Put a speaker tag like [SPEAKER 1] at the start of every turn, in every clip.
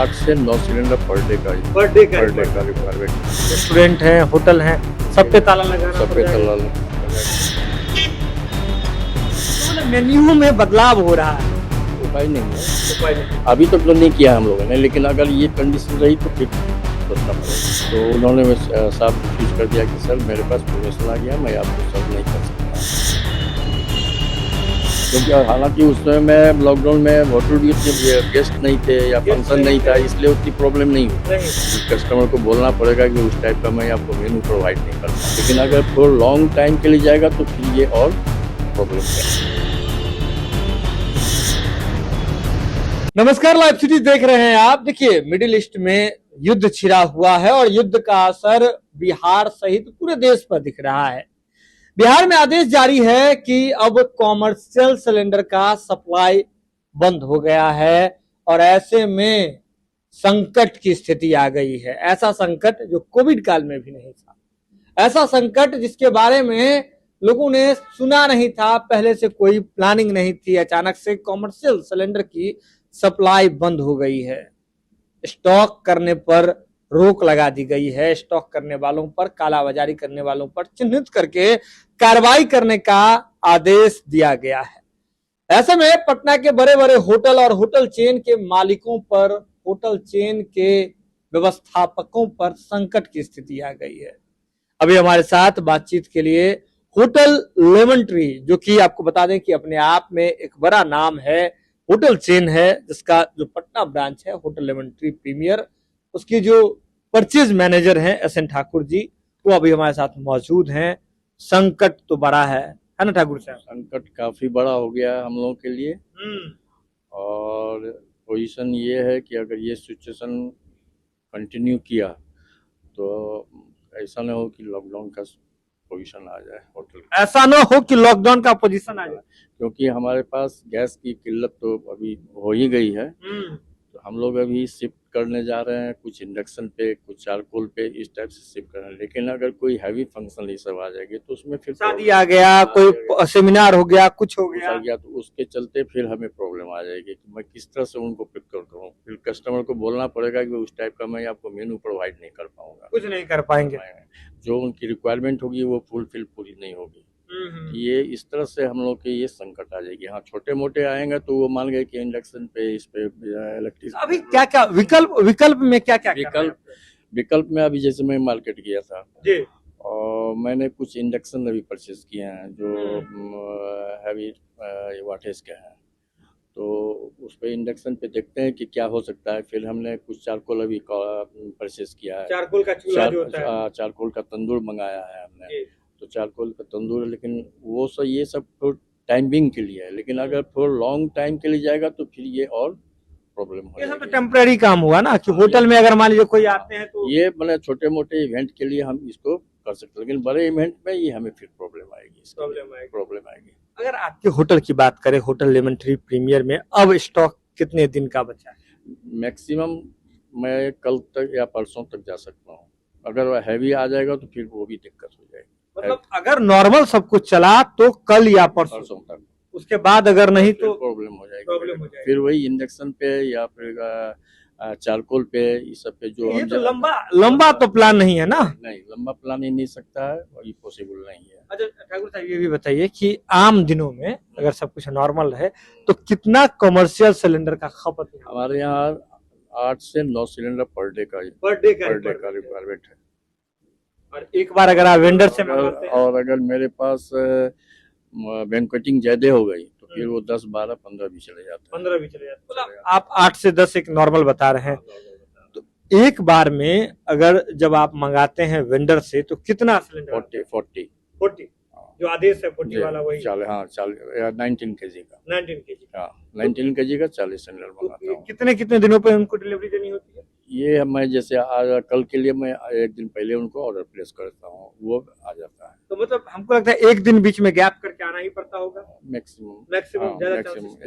[SPEAKER 1] 8 से 9 cylinder per day का requirement.
[SPEAKER 2] Restaurant है, होटल है, सब पे ताला लगाना
[SPEAKER 1] सब पे
[SPEAKER 2] पड़ जाएगा।
[SPEAKER 1] ताला
[SPEAKER 2] मेन्यू में बदलाव हो रहा है।
[SPEAKER 1] उपाय नहीं है, अभी तक तो नहीं किया हम लोगों ने, लेकिन अगर ये कंडीशन रही तो फिर सोचना पड़ेगा। तो उन्होंने साफ रिफ्यूज कर दिया कि सर मेरे पास परमिशन आ गया, मैं आपको सर्व नहीं कर सकता। क्योंकि हालांकि उस समय मैं लॉकडाउन में होटल भी उतने गेस्ट नहीं थे या फंक्शन नहीं था, इसलिए उतनी प्रॉब्लम नहीं हुई। कस्टमर को बोलना पड़ेगा कि उस टाइप का मैं आपको मेनू प्रोवाइड नहीं करता, लेकिन अगर फॉर लॉन्ग टाइम के लिए जाएगा तो फिर ये और प्रॉब्लम है।
[SPEAKER 2] नमस्कार, लाइव सिटी देख रहे हैं आप। देखिए, मिडिल ईस्ट में युद्ध छिड़ा हुआ है और युद्ध का असर बिहार सहित पूरे देश पर दिख रहा है। बिहार में आदेश जारी है कि अब कॉमर्शियल सिलेंडर का सप्लाई बंद हो गया है और ऐसे में संकट की स्थिति आ गई है। ऐसा संकट जो कोविड काल में भी नहीं था, ऐसा संकट जिसके बारे में लोगों ने सुना नहीं था, पहले से कोई प्लानिंग नहीं थी। अचानक से कॉमर्शियल सिलेंडर की सप्लाई बंद हो गई है। स्टॉक करने पर रोक लगा दी गई है। स्टॉक करने वालों पर, कालाबाजारी करने वालों पर चिन्हित करके कार्रवाई करने का आदेश दिया गया है। ऐसे में पटना के बड़े बड़े होटल और होटल चेन के मालिकों पर, होटल चेन के व्यवस्थापकों पर संकट की स्थिति आ गई है। अभी हमारे साथ बातचीत के लिए होटल लेमन ट्री, जो कि आपको बता दें कि अपने आप में एक बड़ा नाम है, होटल चेन है, जिसका जो पटना ब्रांच है होटल लेमन ट्री प्रीमियर, उसकी जो परचेज मैनेजर हैं SN ठाकुर जी, वो अभी हमारे साथ मौजूद हैं। संकट तो बड़ा है ना ठाकुर साहब?
[SPEAKER 1] संकट काफी बड़ा हो गया है हम लोगों के लिए, और पोजीशन ये है कि अगर ये सिचुएशन कंटिन्यू किया तो ऐसा ना हो कि लॉकडाउन का पोजीशन आ जाए होटल।
[SPEAKER 2] ऐसा ना हो कि लॉकडाउन का पोजीशन आ जाए,
[SPEAKER 1] क्योंकि हमारे पास गैस की किल्लत तो अभी हो ही गई है। तो हम लोग अभी शिफ्ट करने जा रहे हैं, कुछ इंडक्शन पे, कुछ चारकोल पे, इस टाइप से शिफ्ट कर रहे हैं। लेकिन अगर कोई हैवी फंक्शन ये सब आ जाएगी तो उसमें फिर
[SPEAKER 2] शादी आ गया, कोई सेमिनार हो गया, कुछ हो गया
[SPEAKER 1] तो उसके चलते फिर हमें प्रॉब्लम आ जाएगी कि मैं किस तरह से उनको पिक करूँ। फिर कस्टमर को बोलना पड़ेगा कि उस टाइप का मैं आपको मेनू प्रोवाइड नहीं कर पाऊंगा,
[SPEAKER 2] कुछ नहीं कर पाएंगे।
[SPEAKER 1] जो उनकी रिक्वायरमेंट होगी वो फुलफिल पूरी नहीं होगी। ये इस तरह से हम लोग के ये संकट आ जाएगी। हाँ, छोटे मोटे आएंगे तो वो मान गए कि इंडक्शन पे, इस पे, इलेक्ट्रिक।
[SPEAKER 2] अभी क्या क्या विकल्प में क्या क्या
[SPEAKER 1] विकल्प में अभी जैसे मैं मार्केट गया था
[SPEAKER 2] जी,
[SPEAKER 1] और मैंने कुछ इंडक्शन अभी परचेज किए हैं जो हैवी वाटेज के हैं। तो उस पे इंडक्शन पे देखते हैं कि क्या हो सकता है। फिर हमने कुछ चारकोल अभी परचेज किया है।
[SPEAKER 2] चारकोल का चूल्हा जो होता है,
[SPEAKER 1] चारकोल का तंदूर मंगाया है हमने। तो चारकोल का तंदूर, लेकिन वो सब ये सब तो टाइमिंग के लिए है, लेकिन अगर फॉर लॉन्ग टाइम के लिए जाएगा तो फिर ये और प्रॉब्लम हो
[SPEAKER 2] ये सब तो
[SPEAKER 1] जाएगी।
[SPEAKER 2] टेम्परेरी काम हुआ ना कि होटल में अगर मान लीजिए कोई आते हैं तो
[SPEAKER 1] ये मतलब छोटे मोटे इवेंट के लिए हम इसको कर सकते हैं, लेकिन बड़े इवेंट में ये हमें फिर प्रॉब्लम आएगी।
[SPEAKER 2] अगर आपके होटल की बात करें, होटल लेमन ट्री प्रीमियर में अब स्टॉक कितने दिन का बचा है?
[SPEAKER 1] मैक्सिमम मैं कल तक या परसों तक जा सकता हूँ। अगर हैवी आ जाएगा तो फिर वो भी दिक्कत हो जाएगी।
[SPEAKER 2] मतलब अगर नॉर्मल सब कुछ चला तो कल या परसों
[SPEAKER 1] तक,
[SPEAKER 2] उसके बाद अगर नहीं तो
[SPEAKER 1] प्रॉब्लम हो जाएगी। फिर वही इंडक्शन पे या फिर चारकोल पे, इस सब पे जो
[SPEAKER 2] ये तो लंबा तो प्लान नहीं है ना?
[SPEAKER 1] नहीं, लंबा प्लान ही नहीं सकता है और ये पॉसिबल नहीं है।
[SPEAKER 2] अच्छा ठाकुर साहब, ये भी बताइए कि आम दिनों में अगर सब कुछ नॉर्मल रहे तो कितना कमर्शियल सिलेंडर का खपत है?
[SPEAKER 1] हमारे यहाँ 8 से 9 सिलेंडर पर डे का रिक्वायरमेंट है।
[SPEAKER 2] और एक बार अगर आप वेंडर से मंगाते हैं,
[SPEAKER 1] और अगर मेरे पास बैंक्वेटिंग ज्यादा हो गई तो फिर वो 10, 12, 15 भी चले जाते हैं।
[SPEAKER 2] 15 भी चले जाते हैं। मतलब आप 8 से 10 एक नॉर्मल बता रहे हैं। तो एक बार में अगर जब आप मंगाते हैं वेंडर से तो कितना सिलेंडर? 40 जो आदेश है 40 वाला वही।
[SPEAKER 1] 19 kg का। 19 kg का 40 सिलेंडर मंगाता हूँ।
[SPEAKER 2] कितने दिनों पे उनको डिलीवरी देनी होती है?
[SPEAKER 1] ये मैं जैसे कल के लिए मैं एक दिन पहले उनको ऑर्डर प्लेस करता हूँ, वो आ जाता है।
[SPEAKER 2] तो मतलब हमको लगता है एक दिन बीच में गैप करके आना ही पड़ता होगा
[SPEAKER 1] मैक्सिमम।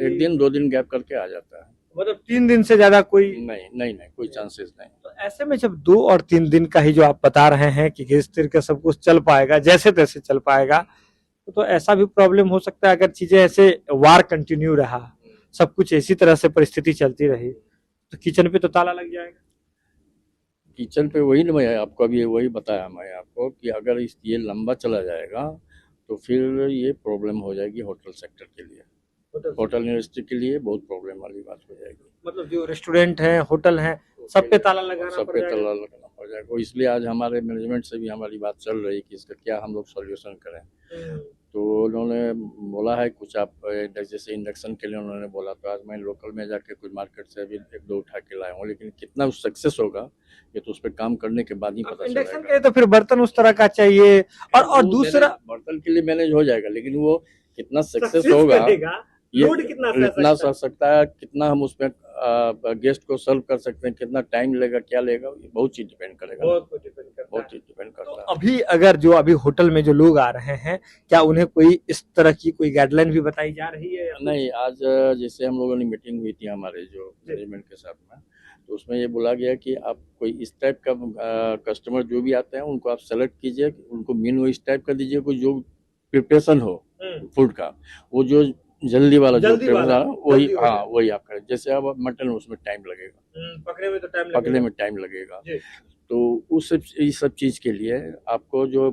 [SPEAKER 1] 1 दिन 2 दिन गैप करके आ जाता है।
[SPEAKER 2] मतलब 3 दिन से ज्यादा कोई
[SPEAKER 1] नहीं, कोई चांसेस नहीं।
[SPEAKER 2] तो ऐसे में जब 2 और 3 दिन का ही जो आप बता रहे हैं कि किस तरह का सब कुछ चल पाएगा, जैसे तैसे चल पाएगा, तो ऐसा भी प्रॉब्लम हो सकता है अगर चीजें ऐसे वार कंटिन्यू रहा, सब कुछ इसी तरह से परिस्थिति चलती रही, तो किचन पे तो ताला लग जाएगा।
[SPEAKER 1] किचन पे वही मैं आपको अभी वही बताया मैं आपको कि अगर ये लंबा चला जाएगा तो फिर ये प्रॉब्लम हो जाएगी होटल सेक्टर के लिए, होटल इंडस्ट्री के लिए बहुत प्रॉब्लम वाली बात हो जाएगी।
[SPEAKER 2] मतलब जो रेस्टोरेंट है, होटल है, सब पे ताला लगाना
[SPEAKER 1] सब
[SPEAKER 2] पड़
[SPEAKER 1] पे
[SPEAKER 2] जाएगा।
[SPEAKER 1] ताला लगाना पड़ जाएगा। इसलिए आज हमारे मैनेजमेंट से भी हमारी बात चल रही है कि इसका क्या हम लोग सॉल्यूशन करें। तो उन्होंने बोला है कुछ आप जैसे इंडक्शन के लिए उन्होंने बोला, तो आज मैं लोकल में जाके कुछ मार्केट से अभी एक दो उठा के लाया हूँ, लेकिन कितना सक्सेस होगा ये तो उस पर काम करने के बाद ही पता
[SPEAKER 2] इंडक्शन के
[SPEAKER 1] चलेगा।
[SPEAKER 2] लिए तो फिर बर्तन उस तरह का चाहिए, और दूसरा
[SPEAKER 1] बर्तन के लिए मैनेज हो जाएगा, लेकिन वो कितना सक्सेस होगा, ये
[SPEAKER 2] लोड कितना
[SPEAKER 1] इतना सह सकता है, कितना हम उसमें गेस्ट को सर्व कर सकते हैं, कितना टाइम लेगा, क्या लेगा, ये बहुत चीज डिपेंड करेगा, बहुत चीज डिपेंड
[SPEAKER 2] तो
[SPEAKER 1] करता है।
[SPEAKER 2] अभी अगर जो अभी होटल में जो लोग आ रहे हैं, क्या उन्हें कोई इस तरह की कोई गाइडलाइन भी बताई जा रही है?
[SPEAKER 1] नहीं, आज जैसे हम लोगों ने मीटिंग हुई थी हमारे जो मैनेजमेंट के साथ में, तो उसमें ये बोला गया कि आप कोई इस टाइप का कस्टमर जो भी आते हैं उनको आप सेलेक्ट कीजिए, उनको मेनू इस टाइप का दीजिए कोई जो प्रिपरेशन हो फूड का, वो जो जल्दी वाला जो वही, हाँ वही आप करें। जैसे अब मटन उसमें टाइम लगेगा, पकने में टाइम लगेगा, तो उस सब चीज के लिए आपको जो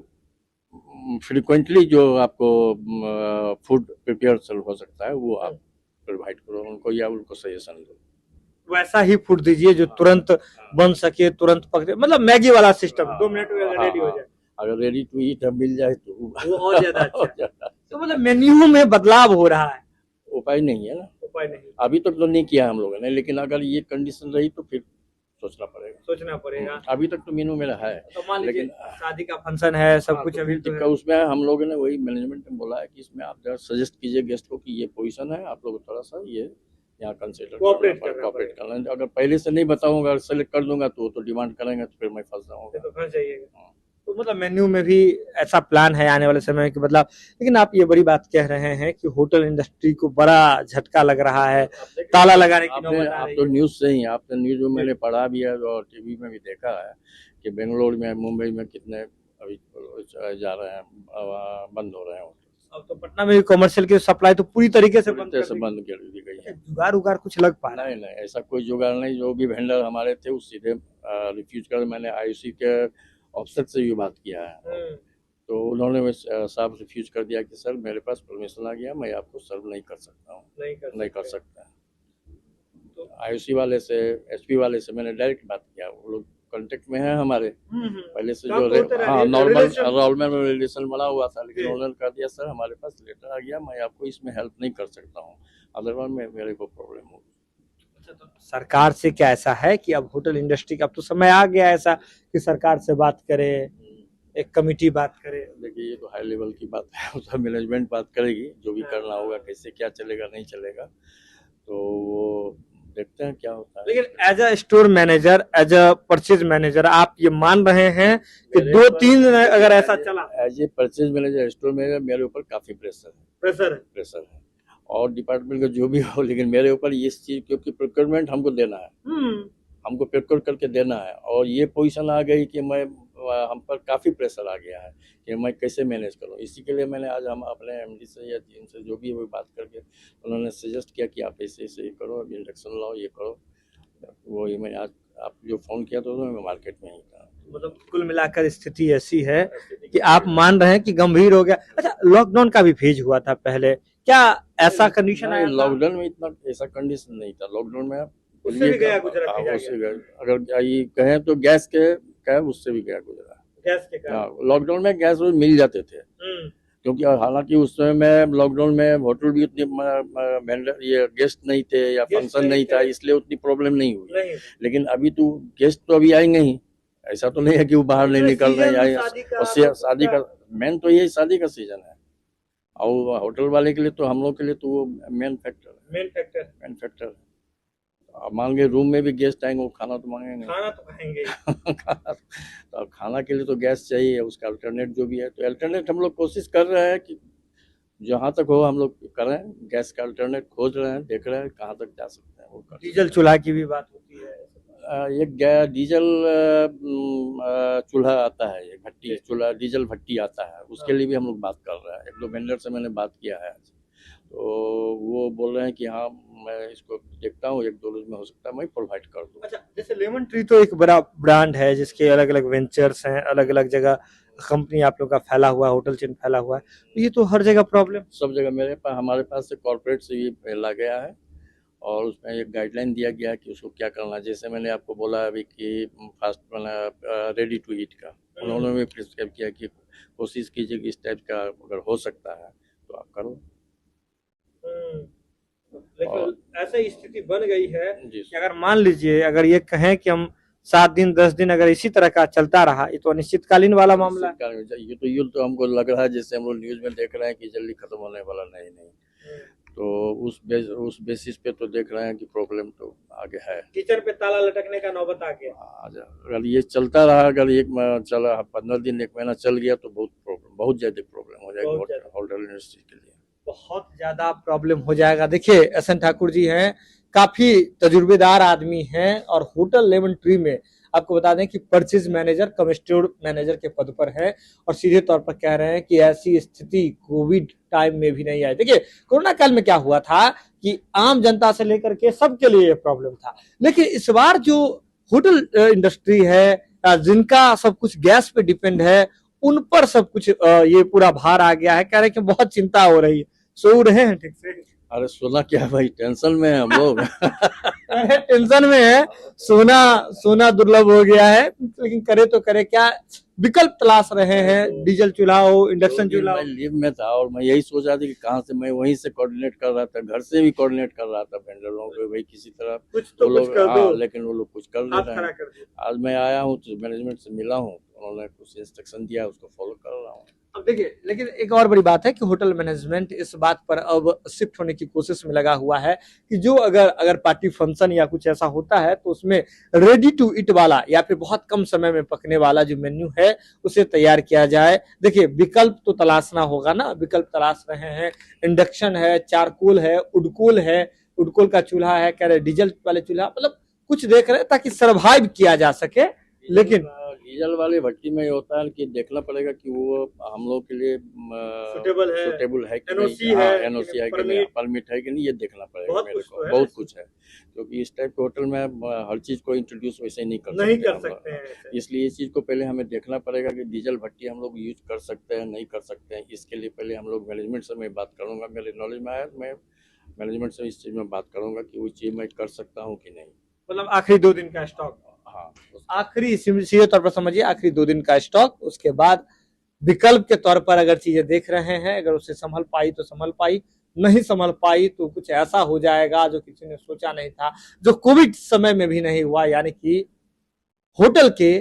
[SPEAKER 1] फ्रिक्वेंटली जो आपको फूड प्रिपेयर हो सकता है वो आप प्रोवाइड करो उनको, या उनको सजेशन दो,
[SPEAKER 2] वैसा ही फूड दीजिए जो तुरंत बन सके, तुरंत पक जाए, मतलब मैगी वाला सिस्टम, 2 मिनट में रेडी हो जाए।
[SPEAKER 1] अगर रेडी टू ईट मिल जाए तो
[SPEAKER 2] वो और ज्यादा अच्छा। तो मतलब मेन्यू में बदलाव हो रहा है।
[SPEAKER 1] उपाय नहीं है ना,
[SPEAKER 2] उपाय नहीं,
[SPEAKER 1] अभी तक तो नहीं किया हम लोगों ने, लेकिन अगर ये कंडीशन रही तो फिर सोचना पड़ेगा। अभी तक तो मेनू मेरा है,
[SPEAKER 2] तो मान लीजिए
[SPEAKER 1] लेकिन
[SPEAKER 2] शादी का फंक्शन है, सब कुछ अभी
[SPEAKER 1] तो उसमें हम लोगों ने वही मैनेजमेंट ने बोला है कि इसमें आप जरा सजेस्ट कीजिए गेस्ट को कि ये पोजीशन है, आप लोग थोड़ा सा ये यहाँ कंसिडर कोऑपरेट करना। अगर पहले से नहीं बताऊंगा, सेलेक्ट कर दूंगा तो डिमांड करेंगे, तो फिर मैं फंस जाऊंगा, तो फंस जाइएगा।
[SPEAKER 2] तो मतलब मेन्यू में भी ऐसा प्लान है आने वाले समय में कि बदलाव। लेकिन आप ये बड़ी बात कह रहे हैं कि होटल इंडस्ट्री को बड़ा झटका लग रहा है, ताला लगाने की नौबत आ रही है।
[SPEAKER 1] तो न्यूज से ही, आपने न्यूज में मैंने पढ़ा भी है और टीवी में भी देखा है कि बेंगलोर में, मुंबई में कितने अभी जा रहे हैं, बंद हो रहे हैं।
[SPEAKER 2] अब तो पटना में भी कमर्शियल की सप्लाई तो पूरी तरीके से बंद
[SPEAKER 1] कर दी गई है।
[SPEAKER 2] जुगाड़ उगाड़ कुछ लग पा रहा है?
[SPEAKER 1] नहीं, ऐसा कोई जुगाड़ नहीं। जो भी वेंडर हमारे थे वो सीधे रिफ्यूज कर, मैंने आईओसी के ऑफिसर से भी बात किया है, तो उन्होंने साफ रिफ्यूज कर दिया कि सर मेरे पास परमिशन आ गया, मैं आपको सर्व नहीं कर सकता हूँ, नहीं कर सकता। तो आईओसी वाले से, एसपी वाले से मैंने डायरेक्ट बात किया, वो लोग कांटेक्ट में है हमारे पहले से, जो हाँ नॉर्मल रिलेशन बना हुआ था, लेकिन उन्होंने कह दिया सर हमारे पास लेटर आ गया, मैं आपको इसमें हेल्प नहीं कर सकता हूँ, अदरवाइज मेरे को प्रॉब्लम होगी।
[SPEAKER 2] तो सरकार से क्या ऐसा है कि अब होटल इंडस्ट्री का अब तो समय आ गया ऐसा कि सरकार से बात करे, एक कमिटी बात करे?
[SPEAKER 1] देखिए ये तो हाई लेवल की बात है, उसका मैनेजमेंट बात करेगी, जो भी करना होगा, कैसे क्या चलेगा नहीं चलेगा, तो वो देखते हैं क्या होता है।
[SPEAKER 2] लेकिन as a store manager, as a purchase manager, आप ये मान रहे हैं कि 2-3 अगर ऐसा चला?
[SPEAKER 1] As a purchase manager, store manager, मेरे ऊपर काफी प्रेशर है और डिपार्टमेंट का जो भी हो, लेकिन मेरे ऊपर ये चीज, क्योंकि प्रोक्योरमेंट हमको देना है, हमको प्रोक्योर करके देना है, और ये पोजीशन आ गई कि मैं, हम पर काफ़ी प्रेशर आ गया है कि मैं कैसे मैनेज करूं। इसी के लिए मैंने आज हम अपने एमडी से या टीम से जो भी वो बात करके उन्होंने सजेस्ट किया कि आप ऐसे ऐसे करो, अब इंडक्शन लाओ, ये करो, वो ही मैं आज आप जो फ़ोन किया तो मैं मार्केट में ही था।
[SPEAKER 2] मतलब कुल मिलाकर स्थिति ऐसी है कि आप मान रहे हैं कि गंभीर हो गया। अच्छा, लॉकडाउन का भी फेज हुआ था पहले, क्या ऐसा कंडीशन आया?
[SPEAKER 1] लॉकडाउन में इतना ऐसा कंडीशन नहीं था, लॉकडाउन में
[SPEAKER 2] उससे भी गया गुजरा,
[SPEAKER 1] अगर ये कहें तो गैस के उससे भी गया गुजरा, गैस के कारण। लॉकडाउन में गैस मिल जाते थे, क्योंकि हालांकि उस समय में लॉकडाउन में होटल भी उतने ये गेस्ट नहीं थे या फंक्शन नहीं था, इसलिए उतनी प्रॉब्लम नहीं हुई। लेकिन अभी तो गेस्ट तो अभी आएंगे ही, ऐसा तो नहीं है कि वो बाहर नहीं निकल रहे हैं। और शादी का मेन तो यही शादी का सीजन है, और होटल वाले के लिए तो, हम लोग के लिए तो वो मेन फैक्टर है। मान के रूम में भी गेस्ट आएंगे, वो खाना तो मांगेंगे, खाना तो खाएंगे तो खाना के लिए तो गैस चाहिए, उसका अल्टरनेट जो भी है, तो अल्टरनेट हम लोग कोशिश कर रहे हैं कि जहाँ तक हो हम लोग करें, गैस का अल्टरनेट खोज रहे हैं, देख रहे हैं कहाँ तक जा सकते हैं वो कर।
[SPEAKER 2] डीजल चूल्हा की भी बात होती है?
[SPEAKER 1] एक डीजल चूल्हा आता है, एक भट्टी चूल्हा, डीजल भट्टी आता है, उसके लिए भी हम लोग बात कर रहे हैं। 1-2 वेंडर से मैंने बात किया है, तो वो बोल रहे हैं कि हाँ मैं इसको देखता हूँ, 1-2 रोज में हो सकता है मैं प्रोवाइड कर दूँ।
[SPEAKER 2] अच्छा, जैसे लेमन ट्री तो एक बड़ा ब्रांड है जिसके अलग अलग वेंचर्स हैं, अलग अलग जगह कंपनी आप लोग का फैला हुआ है, होटल चेन फैला हुआ है, तो ये तो हर जगह प्रॉब्लम।
[SPEAKER 1] सब जगह हमारे पास से कॉर्पोरेट से भी फैला गया है और उसमें एक गाइडलाइन दिया गया है कि उसको क्या करना है। जैसे मैंने आपको बोला अभी कि फास्ट रेडी टू ईट का उन्होंने भी प्रिस्क्राइब किया कि कोशिश कीजिए कि इस टाइप का अगर हो सकता है तो आप करो।
[SPEAKER 2] लेकिन ऐसी स्थिति बन गई है
[SPEAKER 1] जी
[SPEAKER 2] कि अगर मान लीजिए अगर ये कहें कि हम 7 दिन 10 दिन अगर इसी तरह का चलता रहा, ये तो अनिश्चितकालीन वाला मामला है।
[SPEAKER 1] ये तो हमको लग रहा है जैसे हम लोग न्यूज में देख रहे हैं कि जल्दी खत्म होने वाला नहीं। तो उस बेसिस पे तो देख रहे हैं कि प्रॉब्लम तो आगे है।
[SPEAKER 2] किचन पे ताला लटकने का नौबत आ गया।
[SPEAKER 1] अगर ये चलता रहा, अगर चला 15 दिन 1 महीना चल गया तो बहुत ज्यादा प्रॉब्लम हो जाएगा होटल इंडस्ट्री के लिए।
[SPEAKER 2] बहुत ज्यादा प्रॉब्लम हो जाएगा। देखिए एस एन ठाकुर जी हैं, काफी तजुर्बेदार आदमी हैं और होटल लेमन ट्री में आपको बता दें कि परचेज मैनेजर कम स्टोर मैनेजर के पद पर है और सीधे तौर पर कह रहे हैं कि ऐसी स्थिति कोविड टाइम में भी नहीं आई। देखिए कोरोना काल में क्या हुआ था कि आम जनता से लेकर के सबके लिए ये प्रॉब्लम था, लेकिन इस बार जो होटल इंडस्ट्री है जिनका सब कुछ गैस पे डिपेंड है उन पर सब कुछ ये पूरा भार आ गया है। कह रहे हैं कि बहुत चिंता हो रही है। सो रहे हैं ठीक से?
[SPEAKER 1] अरे सोना क्या भाई, टेंशन में है हम लोग।
[SPEAKER 2] टेंशन में है, सोना दुर्लभ हो गया है, लेकिन करे तो करे क्या, विकल्प तलाश रहे हैं। डीजल चूल्हा हो, इंडक्शन चूल्हा हो।
[SPEAKER 1] मैं लीव में था और मैं यही सोच रहा था कि कहाँ से, मैं वहीं से कोऑर्डिनेट कर रहा था, घर से भी कोऑर्डिनेट कर रहा था वेंडरों को, भाई किसी तरह
[SPEAKER 2] कुछ तो कुछ कर दो।
[SPEAKER 1] लेकिन वो लोग कुछ कर नहीं रहे हैं। आज मैं आया हूँ तो मैनेजमेंट से मिला हूँ, उन्होंने कुछ इंस्ट्रक्शन दिया, उसको फॉलो कर रहा हूँ।
[SPEAKER 2] अब देखिए लेकिन एक और बड़ी बात है कि होटल मैनेजमेंट इस बात पर अब शिफ्ट होने की कोशिश में लगा हुआ है कि जो अगर पार्टी फंक्शन या कुछ ऐसा होता है तो उसमें रेडी टू ईट वाला या फिर बहुत कम समय में पकने वाला जो मेन्यू है उसे तैयार किया जाए। देखिए विकल्प तो तलाशना होगा ना, विकल्प तलाश रहे हैं। इंडक्शन है, चारकोल है, उडकोल का चूल्हा है, कह रहे डीजल वाले चूल्हा, मतलब कुछ देख रहे हैं ताकि सर्वाइव किया जा सके। लेकिन
[SPEAKER 1] डीजल वाले भट्टी में ये होता है कि देखना पड़ेगा कि वो हम लोग के लिए
[SPEAKER 2] सुटेबल
[SPEAKER 1] है कि
[SPEAKER 2] एनओसी
[SPEAKER 1] नहीं,
[SPEAKER 2] है,
[SPEAKER 1] एनओसी है कि नहीं, परमिट है कि नहीं, ये देखना पड़ेगा मेरे को। बहुत कुछ है क्योंकि इस टाइप के होटल में हर चीज को इंट्रोड्यूस वैसे नहीं कर सकते हैं। इसलिए इस चीज को पहले हमें देखना पड़ेगा कि डीजल भट्टी हम लोग यूज कर सकते हैं नहीं कर सकते हैं। इसके लिए पहले हम लोग मैनेजमेंट से मैं बात करूंगा, मेरे नॉलेज में आया मैं मैनेजमेंट से इस चीज में बात करूंगा कि वो चीज मैं कर सकता हूँ कि नहीं।
[SPEAKER 2] मतलब आखिरी 2 दिन का स्टॉक,
[SPEAKER 1] हाँ
[SPEAKER 2] आखिरी सीधे तौर पर समझिए आखिरी 2 दिन का स्टॉक। उसके बाद विकल्प के तौर पर अगर चीजें देख रहे हैं, अगर उसे संभल पाई तो संभल पाई, नहीं संभल पाई तो कुछ ऐसा हो जाएगा जो किसी ने सोचा नहीं था, जो कोविड समय में भी नहीं हुआ, यानी कि होटल के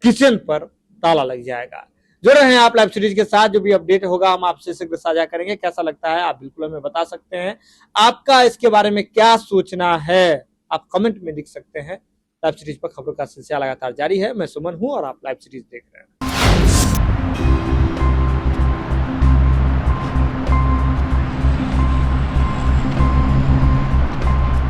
[SPEAKER 2] किचन पर ताला लग जाएगा। जुड़ रहे हैं आप लाइव सीरीज के साथ, जो भी अपडेट होगा हम आपसे शीघ्र साझा करेंगे। कैसा लगता है आप बिल्कुल हमें बता सकते हैं, आपका इसके बारे में क्या सोचना है आप कमेंट में लिख सकते हैं। लाइव सीरीज पर खबरों का सिलसिला लगातार जारी है। मैं सुमन हूं और आप लाइव सीरीज देख रहे हैं।